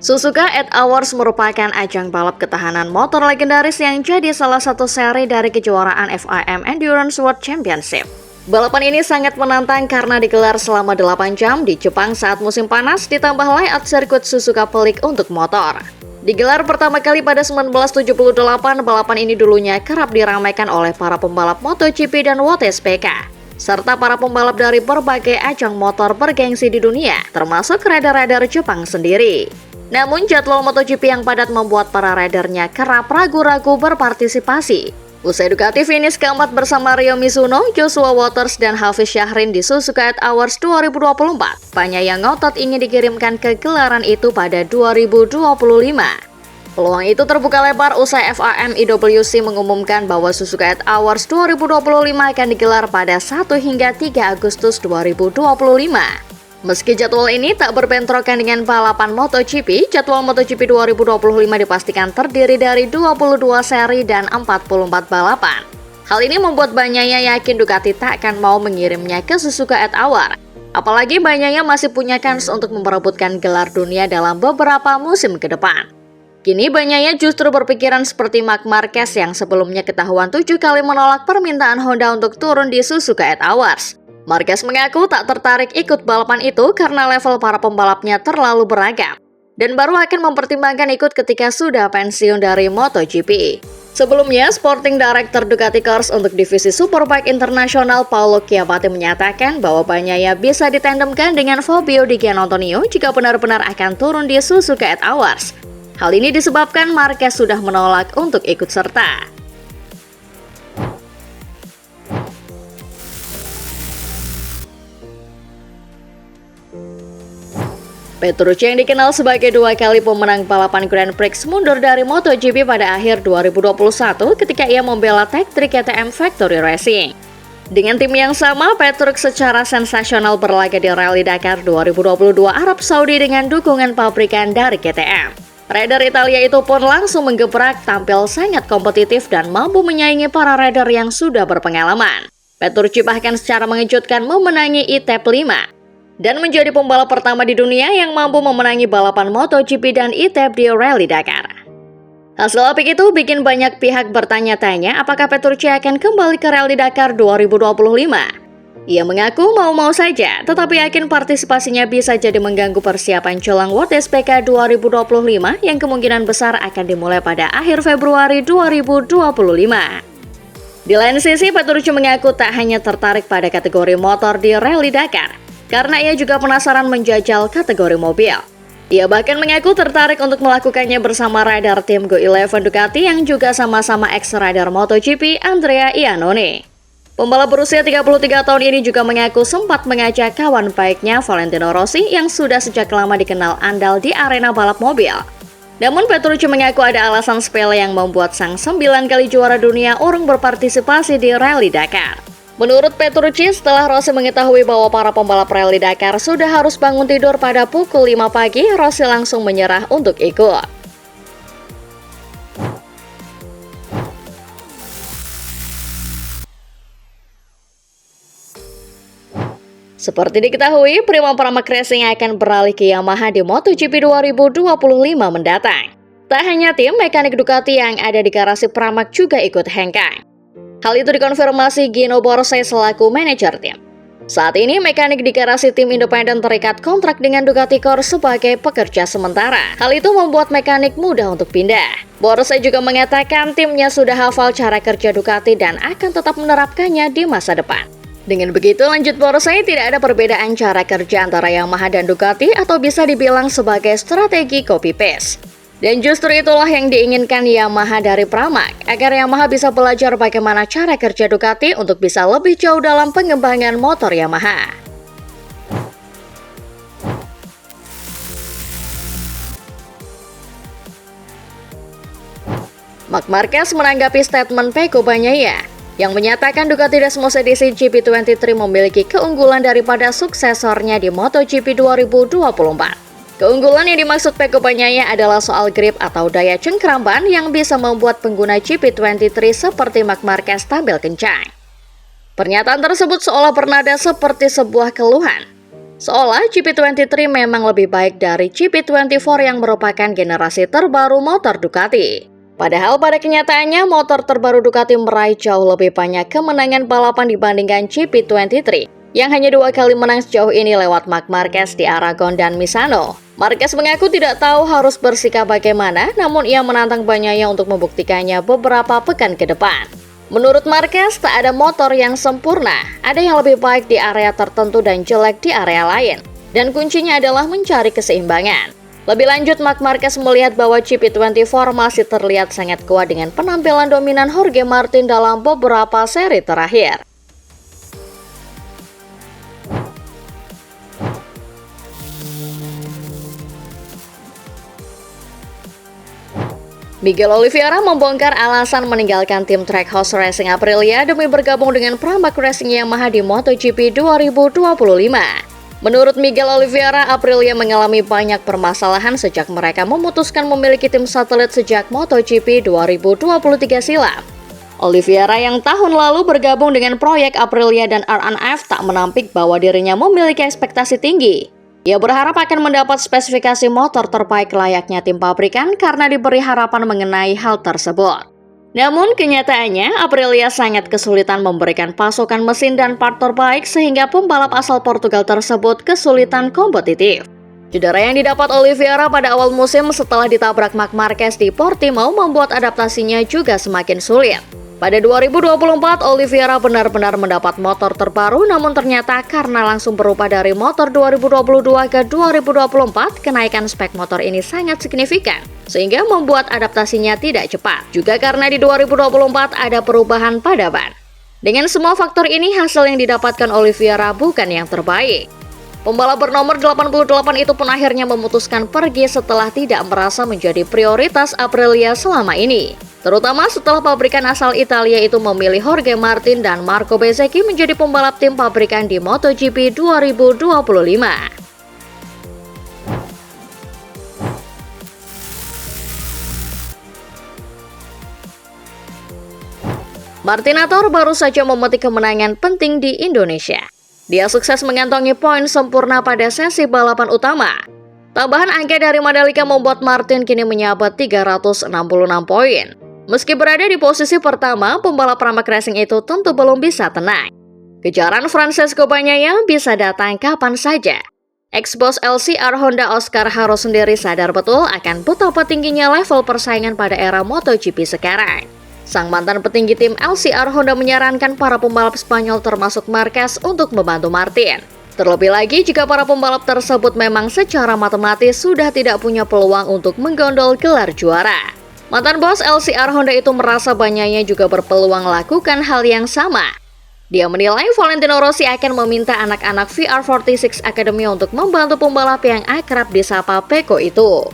Suzuka 8 Hours merupakan ajang balap ketahanan motor legendaris yang jadi salah satu seri dari kejuaraan FIM Endurance World Championship. Balapan ini sangat menantang karena digelar selama 8 jam di Jepang saat musim panas, ditambah layout sirkuit Suzuka pelik untuk motor. Digelar pertama kali pada 1978, balapan ini dulunya kerap diramaikan oleh para pembalap MotoGP dan WTSPK, serta para pembalap dari berbagai ajang motor bergengsi di dunia, termasuk rider-rider Jepang sendiri. Namun jadwal MotoGP yang padat membuat para ridernya kerap ragu-ragu berpartisipasi. Usai Ducati finish keempat bersama Ryo Mizuno, Joshua Waters, dan Hafiz Syahrin di Suzuka 8 Hours 2024, Bagnaia ngotot ingin dikirimkan ke gelaran itu pada 2025. Peluang itu terbuka lebar usai FIM IWC mengumumkan bahwa Suzuka 8 Hours 2025 akan digelar pada 1 hingga 3 Agustus 2025. Meski jadwal ini tak berbentrokan dengan balapan MotoGP, jadwal MotoGP 2025 dipastikan terdiri dari 22 seri dan 44 balapan. Hal ini membuat Bagnaia yakin Ducati tak akan mau mengirimnya ke Suzuka 8 Hours. Apalagi Bagnaia masih punya kans untuk memperebutkan gelar dunia dalam beberapa musim ke depan. Kini Bagnaia justru berpikiran seperti Marc Marquez yang sebelumnya ketahuan 7 kali menolak permintaan Honda untuk turun di Suzuka 8 Hours. Marquez mengaku tak tertarik ikut balapan itu karena level para pembalapnya terlalu beragam, dan baru akan mempertimbangkan ikut ketika sudah pensiun dari MotoGP. Sebelumnya, Sporting Director Ducati Cars untuk divisi Superbike Internasional Paolo Chiavatti menyatakan bahwa Bagnaia bisa ditandemkan dengan Fabio Di Giannantonio jika benar-benar akan turun di Suzuka 8 Hours. Hal ini disebabkan Marquez sudah menolak untuk ikut serta. Petrucci yang dikenal sebagai 2 kali pemenang balapan Grand Prix mundur dari MotoGP pada akhir 2021 ketika ia membela Tech 3 KTM Factory Racing. Dengan tim yang sama, Petrucci secara sensasional berlaga di Rally Dakar 2022 Arab Saudi dengan dukungan pabrikan dari KTM. Rider Italia itu pun langsung menggebrak, tampil sangat kompetitif dan mampu menyaingi para rider yang sudah berpengalaman. Petrucci bahkan secara mengejutkan memenangi ITEP 5. Dan menjadi pembalap pertama di dunia yang mampu memenangi balapan MotoGP dan ITEP di Rally Dakar. Hasil apik itu bikin banyak pihak bertanya-tanya apakah Petrucci akan kembali ke Rally Dakar 2025. Ia mengaku mau-mau saja, tetapi yakin partisipasinya bisa jadi mengganggu persiapan jelang WTSPK 2025 yang kemungkinan besar akan dimulai pada akhir Februari 2025. Di lain sisi, Petrucci mengaku tak hanya tertarik pada kategori motor di Rally Dakar, karena ia juga penasaran menjajal kategori mobil. Ia bahkan mengaku tertarik untuk melakukannya bersama rider tim Go11 Ducati yang juga sama-sama ex-rider MotoGP Andrea Iannone. Pembalap berusia 33 tahun ini juga mengaku sempat mengajak kawan baiknya Valentino Rossi yang sudah sejak lama dikenal andal di arena balap mobil. Namun Petrucci mengaku ada alasan sepele yang membuat sang 9 kali juara dunia urung berpartisipasi di Rally Dakar. Menurut Petrucci, setelah Rossi mengetahui bahwa para pembalap Rally Dakar sudah harus bangun tidur pada pukul 5 pagi, Rossi langsung menyerah untuk ikut. Seperti diketahui, Prima Pramac Racing akan beralih ke Yamaha di MotoGP 2025 mendatang. Tak hanya tim, mekanik Ducati yang ada di garasi Pramac juga ikut hengkang. Hal itu dikonfirmasi Gino Borsai selaku manajer tim. Saat ini, mekanik di garasi tim independen terikat kontrak dengan Ducati Core sebagai pekerja sementara. Hal itu membuat mekanik mudah untuk pindah. Borsai juga mengatakan timnya sudah hafal cara kerja Ducati dan akan tetap menerapkannya di masa depan. Dengan begitu, lanjut Borsai, tidak ada perbedaan cara kerja antara Yamaha dan Ducati atau bisa dibilang sebagai strategi copy-paste. Dan justru itulah yang diinginkan Yamaha dari Pramac, agar Yamaha bisa belajar bagaimana cara kerja Ducati untuk bisa lebih jauh dalam pengembangan motor Yamaha. Marc Marquez menanggapi statement Pecco Bagnaia yang menyatakan Ducati Desmos edisi GP23 memiliki keunggulan daripada suksesornya di MotoGP 2024. Keunggulan yang dimaksud Pecco Bagnaia adalah soal grip atau daya cengkram ban yang bisa membuat pengguna GP23 seperti Marc Marquez tampil kencang. Pernyataan tersebut seolah bernada seperti sebuah keluhan. Seolah GP23 memang lebih baik dari GP24 yang merupakan generasi terbaru motor Ducati. Padahal pada kenyataannya motor terbaru Ducati meraih jauh lebih banyak kemenangan balapan dibandingkan GP23 yang hanya 2 kali menang sejauh ini lewat Marc Marquez di Aragon dan Misano. Marquez mengaku tidak tahu harus bersikap bagaimana, namun ia menantang Bagnaia untuk membuktikannya beberapa pekan ke depan. Menurut Marquez, tak ada motor yang sempurna, ada yang lebih baik di area tertentu dan jelek di area lain. Dan kuncinya adalah mencari keseimbangan. Lebih lanjut, Marc Marquez melihat bahwa GP24 masih terlihat sangat kuat dengan penampilan dominan Jorge Martin dalam beberapa seri terakhir. Miguel Oliveira membongkar alasan meninggalkan tim Trackhouse Racing Aprilia demi bergabung dengan Pramac Racing Yamaha di MotoGP 2025. Menurut Miguel Oliveira, Aprilia mengalami banyak permasalahan sejak mereka memutuskan memiliki tim satelit sejak MotoGP 2023 silam. Oliveira yang tahun lalu bergabung dengan proyek Aprilia dan R&F tak menampik bahwa dirinya memiliki ekspektasi tinggi. Ia berharap akan mendapat spesifikasi motor terbaik layaknya tim pabrikan karena diberi harapan mengenai hal tersebut. Namun kenyataannya Aprilia sangat kesulitan memberikan pasokan mesin dan part terbaik sehingga pembalap asal Portugal tersebut kesulitan kompetitif. Cedera yang didapat Oliveira pada awal musim setelah ditabrak Marc Marquez di Portimao membuat adaptasinya juga semakin sulit. Pada 2024, Oliveira benar-benar mendapat motor terbaru, namun ternyata karena langsung berubah dari motor 2022 ke 2024, kenaikan spek motor ini sangat signifikan, sehingga membuat adaptasinya tidak cepat. Juga karena di 2024 ada perubahan pada ban. Dengan semua faktor ini, hasil yang didapatkan Oliveira bukan yang terbaik. Pembalap bernomor 88 itu pun akhirnya memutuskan pergi setelah tidak merasa menjadi prioritas Aprilia selama ini. Terutama setelah pabrikan asal Italia itu memilih Jorge Martin dan Marco Bezzecchi menjadi pembalap tim pabrikan di MotoGP 2025. Martinator baru saja memetik kemenangan penting di Indonesia. Dia sukses mengantongi poin sempurna pada sesi balapan utama. Tambahan angka dari Mandalika membuat Martin kini menyabat 366 poin. Meski berada di posisi pertama, pembalap Pramac Racing itu tentu belum bisa tenang. Kejaran Francesco Bagnaia bisa datang kapan saja. Ex-bos LCR Honda Oscar Haro sendiri sadar betul akan betapa tingginya level persaingan pada era MotoGP sekarang. Sang mantan petinggi tim LCR Honda menyarankan para pembalap Spanyol termasuk Marquez untuk membantu Martin. Terlebih lagi jika para pembalap tersebut memang secara matematis sudah tidak punya peluang untuk menggondol gelar juara. Mantan bos LCR Honda itu merasa Bagnaia juga berpeluang lakukan hal yang sama. Dia menilai Valentino Rossi akan meminta anak-anak VR46 Academy untuk membantu pembalap yang akrab disapa Pecco itu.